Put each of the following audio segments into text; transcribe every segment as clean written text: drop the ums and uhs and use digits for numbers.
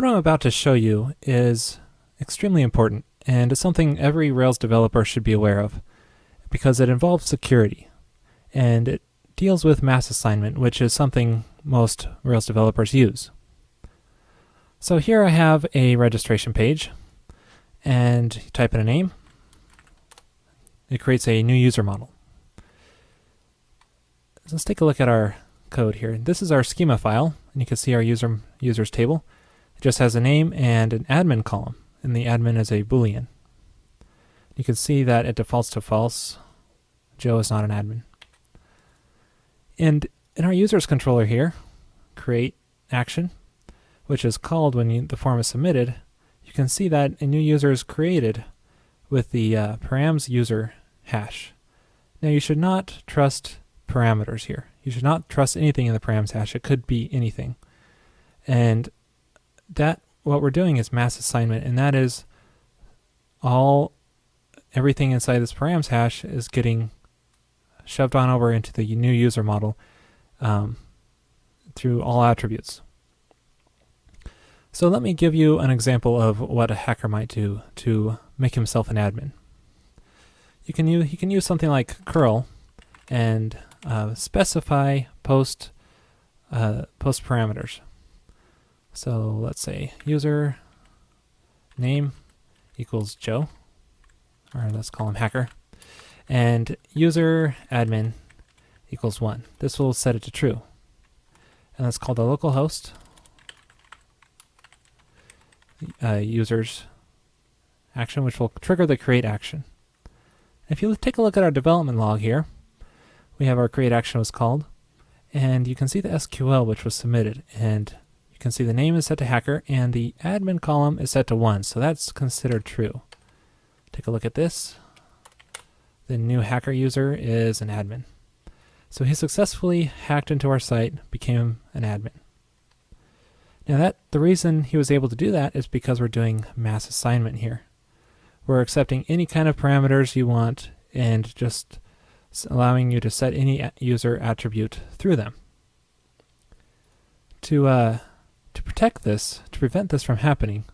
What I'm about to show you is extremely important and is something every Rails developer should be aware of because it involves security and it deals with mass assignment, which is something most Rails developers use. So here I have a registration page, and you type in a name. It creates a new user model. So let's take a look at our code here. This is our schema file, and you can see our users table. It just has a name and an admin column, and the admin is a Boolean. You can see that it defaults to false. Joe is not an admin. And in our users controller here, create action, which is called when the form is submitted, you can see that a new user is created with the params user hash. Now you should not trust parameters here. You should not trust anything in the params hash. It could be anything. And what we're doing is mass assignment, and that is everything inside this params hash is getting shoved on over into the new user model through all attributes. So let me give you an example of what a hacker might do to make himself an admin. He can use something like curl and specify post parameters. So let's say user name equals Joe, or let's call him hacker, and user admin equals 1. This will set it to true. And let's call the localhost users action, which will trigger the create action. If you take a look at our development log here, we have our create action was called, and you can see the SQL which was submitted, and you can see the name is set to hacker and the admin column is set to 1, so that's considered true. Take a look at this. The new hacker user is an admin. So he successfully hacked into our site, became an admin. Now the reason he was able to do that is because we're doing mass assignment here. We're accepting any kind of parameters you want and just allowing you to set any user attribute through them. To protect this, to prevent this from happening,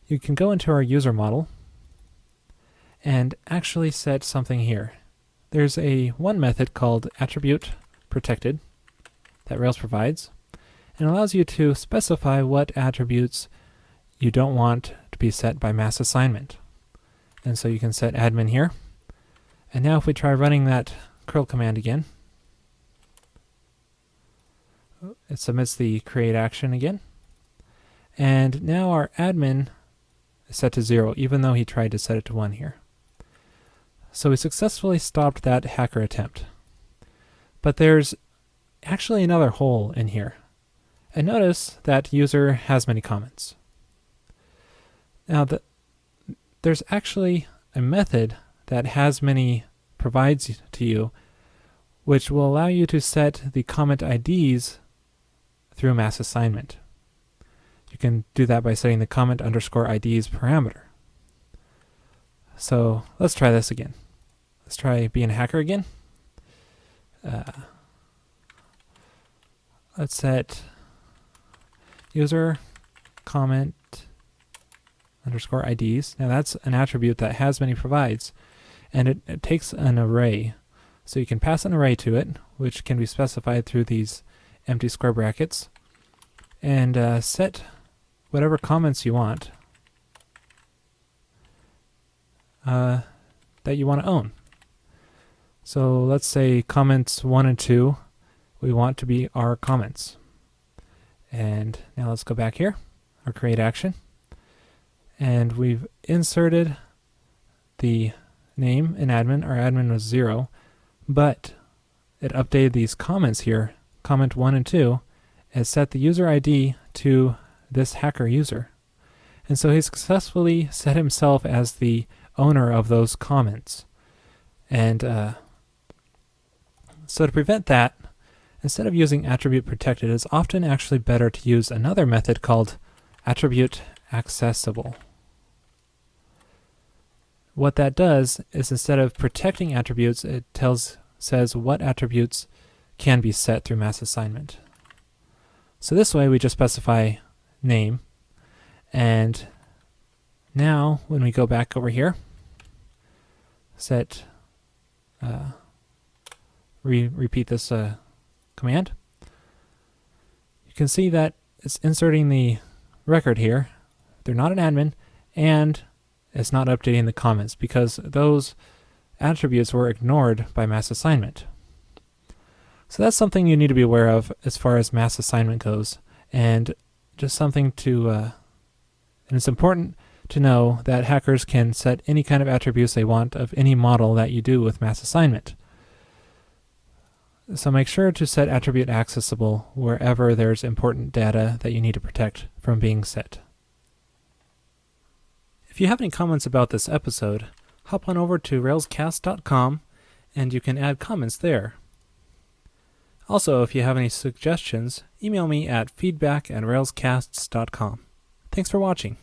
you can go into our user model and actually set something here. There's one method called attribute protected that Rails provides, and allows you to specify what attributes you don't want to be set by mass assignment. And so you can set admin here. And now if we try running that curl command again, it submits the create action again. And now our admin is set to 0, even though he tried to set it to 1 here. So we successfully stopped that hacker attempt. But there's actually another hole in here. And notice that user has many comments. Now there's actually a method that has many provides to you, which will allow you to set the comment IDs through mass assignment. You can do that by setting the comment underscore IDs parameter. So let's try this again. Let's try being a hacker again. Let's set user comment underscore IDs. Now that's an attribute that has many provides, and it takes an array. So you can pass an array to it, which can be specified through these empty square brackets, and set whatever comments you want that you want to own. So let's say comments 1 and 2 we want to be our comments. And now let's go back here, our create action, and we've inserted the name in admin. Our admin was 0, but it updated these comments here, comment 1 and 2, and set the user ID to this hacker user. And so he successfully set himself as the owner of those comments. And so to prevent that, instead of using attribute protected, it's often actually better to use another method called attribute accessible. What that does is instead of protecting attributes, it says what attributes can be set through mass assignment. So this way we just specify name, And now when we go back over here, set repeat this command, you can see that it's inserting the record here. They're not an admin, and it's not updating the comments because those attributes were ignored by mass assignment. So that's something you need to be aware of as far as mass assignment goes, and just something to, and it's important to know that hackers can set any kind of attributes they want of any model that you do with mass assignment. So make sure to set attribute accessible wherever there's important data that you need to protect from being set. If you have any comments about this episode, hop on over to railscast.com and you can add comments there. Also, if you have any suggestions, email me at feedback@railscasts.com. Thanks for watching.